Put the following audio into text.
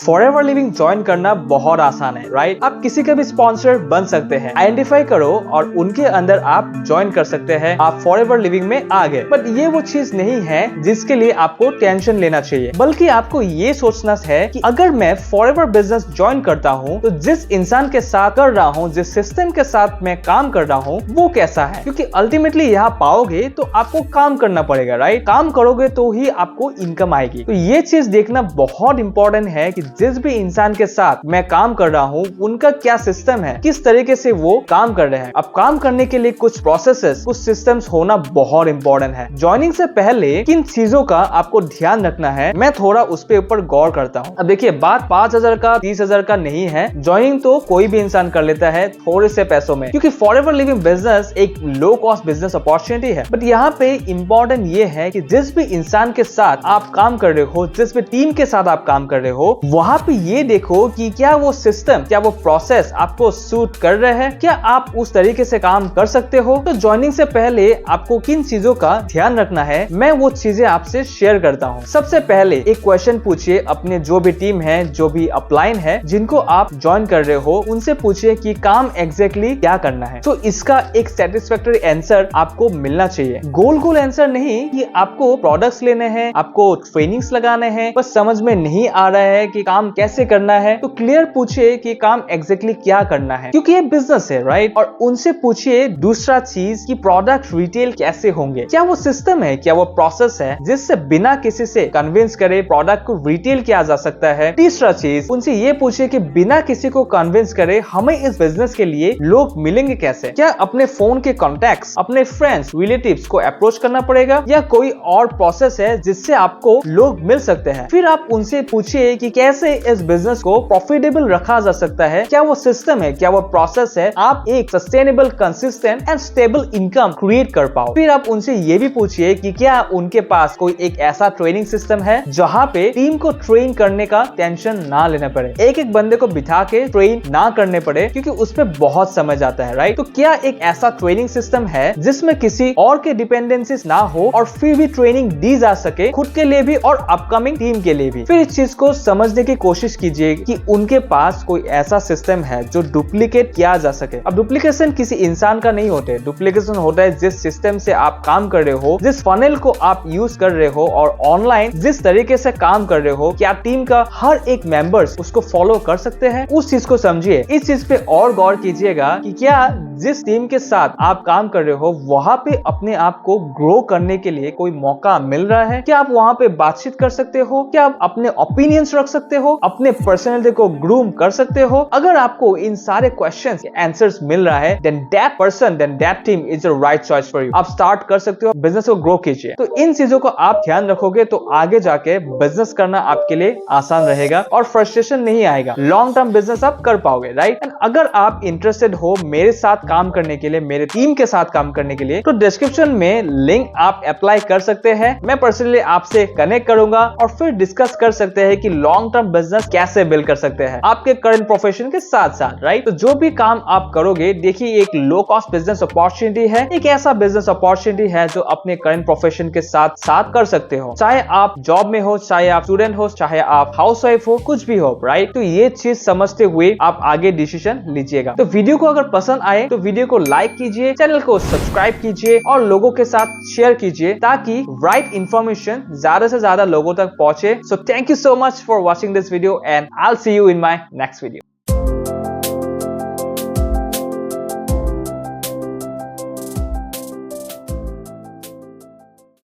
Forever living join करना बहुत आसान है, राइट? आप किसी का भी स्पॉन्सर बन सकते हैं। आइडेंटिफाई करो और उनके अंदर आप ज्वाइन कर सकते हैं। आप फॉरएवर लिविंग में आ गए। बट ये वो चीज नहीं है जिसके लिए आपको टेंशन लेना चाहिए, बल्कि आपको ये सोचना है कि अगर मैं फॉरएवर बिजनेस ज्वाइन करता हूँ तो जिस इंसान के साथ कर रहा हूँ, जिस सिस्टम के साथ मैं काम कर रहा हूँ, वो कैसा है। क्योंकि अल्टीमेटली यहाँ पाओगे तो आपको काम करना पड़ेगा, राइट? काम करोगे तो ही आपको इनकम आएगी। तो ये चीज देखना बहुत इंपॉर्टेंट है कि जिस भी इंसान के साथ मैं काम कर रहा हूँ उनका क्या सिस्टम है, किस तरीके से वो काम कर रहे हैं। अब काम करने के लिए कुछ प्रोसेसेस, कुछ सिस्टम्स होना बहुत इंपॉर्टेंट है। ज्वाइनिंग से पहले किन चीजों का आपको ध्यान रखना है, मैं थोड़ा उस पे ऊपर गौर करता हूँ। अब देखिए, बात 5,000 का 30,000 का नहीं है। ज्वाइनिंग तो कोई भी इंसान कर लेता है थोड़े से पैसों में, क्योंकि फॉरएवर लिविंग बिजनेस एक लो कॉस्ट बिजनेस अपॉर्चुनिटी है। बट यहाँ पे इंपॉर्टेंट ये है कि जिस भी इंसान के साथ आप काम कर रहे हो, जिस भी टीम के साथ आप काम कर रहे हो, वहां पे ये देखो कि क्या वो सिस्टम, क्या वो प्रोसेस आपको सूट कर रहे हैं, क्या आप उस तरीके से काम कर सकते हो। तो ज्वाइनिंग से पहले आपको किन चीजों का ध्यान रखना है, मैं वो चीजें आपसे शेयर करता हूँ। सबसे पहले एक क्वेश्चन पूछिए अपने जो भी टीम है, जो भी अपलाइन है, जिनको आप ज्वाइन कर रहे हो, उनसे पूछिए कि काम एग्जैक्टली क्या करना है। तो इसका एक सेटिस्फैक्टरी आंसर आपको मिलना चाहिए। गोल आंसर नहीं कि आपको प्रोडक्ट्स लेने हैं, आपको ट्रेनिंग्स लगाने हैं, बस समझ में नहीं आ रहा है कि काम कैसे करना है, तो क्लियर पूछिए कि काम एग्जैक्टली क्या करना है, क्योंकि ये बिजनेस है, राइट? और उनसे पूछिए दूसरा चीज कि प्रोडक्ट रिटेल कैसे होंगे, क्या वो सिस्टम है, क्या वो प्रोसेस है जिससे बिना किसी से कन्विंस करे प्रोडक्ट को रिटेल किया जा सकता है। तीसरा चीज, उनसे ये पूछिए कि बिना किसी को कन्विंस करे हमें इस बिजनेस के लिए लोग मिलेंगे कैसे। क्या अपने फोन के कॉन्टैक्ट्स, अपने फ्रेंड्स, रिलेटिव्स को अप्रोच करना पड़ेगा, या कोई और प्रोसेस है जिससे आपको लोग मिल सकते हैं। फिर आप उनसे पूछिए कि कैसे इस बिजनेस को प्रॉफिटेबल रखा जा सकता है, क्या वो सिस्टम है, क्या वो प्रोसेस है, आप एक sustainable, consistent and stable income create कर पाओ। फिर आप उनसे ये भी पूछिए कि क्या उनके पास कोई एक ऐसा ट्रेनिंग सिस्टम है जहां पे टीम को ट्रेन करने का टेंशन ना लेना पड़े, एक एक बंदे को बिठा के ट्रेन ना करने पड़े, क्योंकि उसमें बहुत समय जाता है, राइट? तो क्या एक ऐसा ट्रेनिंग सिस्टम है जिसमें किसी और के डिपेंडेंसीज ना हो और फिर भी ट्रेनिंग दी जा सके, खुद के लिए भी और अपकमिंग टीम के लिए भी। फिर इस चीज को समझने की कोशिश कीजिए कि उनके पास कोई ऐसा सिस्टम है जो डुप्लीकेट किया जा सके। अब डुप्लीकेशन किसी इंसान का नहीं होता है, डुप्लीकेशन होता है जिस सिस्टम से आप काम कर रहे हो, जिस फनल को आप यूज कर रहे हो और ऑनलाइन जिस तरीके से काम कर रहे हो, क्या टीम का हर एक मेंबर्स उसको फॉलो कर सकते हैं, उस चीज को समझिए। इस चीज पे और गौर कीजिएगा कि क्या जिस टीम के साथ आप काम कर रहे हो वहां पे अपने आप को ग्रो करने के लिए कोई मौका मिल रहा है, क्या आप वहां पे बातचीत कर सकते हो, क्या आप अपने ओपिनियंस रख सकते हो, अपने पर्सनैलिटी को ग्रूम कर सकते हो। अगर आपको इन सारे क्वेश्चंस के आंसर्स मिल रहा है, then that person, then that team is the right choice for you. आप स्टार्ट कर सकते हो, बिजनेस को ग्रो कीजिए। तो इन चीजों को आप ध्यान रखोगे तो आगे जाके बिजनेस करना आपके लिए आसान रहेगा और फ्रस्ट्रेशन नहीं आएगा। लॉन्ग टर्म बिजनेस आप कर पाओगे, राइट? एंड अगर आप इंटरेस्टेड हो मेरे साथ काम करने के लिए, मेरे टीम के साथ काम करने के लिए, तो डिस्क्रिप्शन में लिंक आप अप्लाई कर सकते हैं। मैं पर्सनली आपसे कनेक्ट करूंगा और फिर डिस्कस कर सकते हैं कि लॉन्ग टर्म बिजनेस कैसे बिल्ड कर सकते हैं आपके करंट प्रोफेशन के साथ साथ, राइट? तो जो भी काम आप करोगे, देखिए एक लो कॉस्ट बिजनेस अपॉर्चुनिटी है, एक ऐसा बिजनेस अपॉर्चुनिटी है जो अपने करंट प्रोफेशन के साथ साथ कर सकते हो। चाहे आप जॉब में हो, चाहे आप स्टूडेंट हो, चाहे आप हाउसवाइफ हो, कुछ भी हो, राइट? तो ये चीज समझते हुए आप आगे डिसीजन लीजिएगा। तो वीडियो को अगर पसंद आए तो वीडियो को लाइक कीजिए, चैनल को सब्सक्राइब कीजिए और लोगों के साथ शेयर कीजिए ताकि राइट इंफॉर्मेशन ज्यादा से ज्यादा लोगों तक पहुंचे। So thank you so much for watching this video and I'll see you in my next video.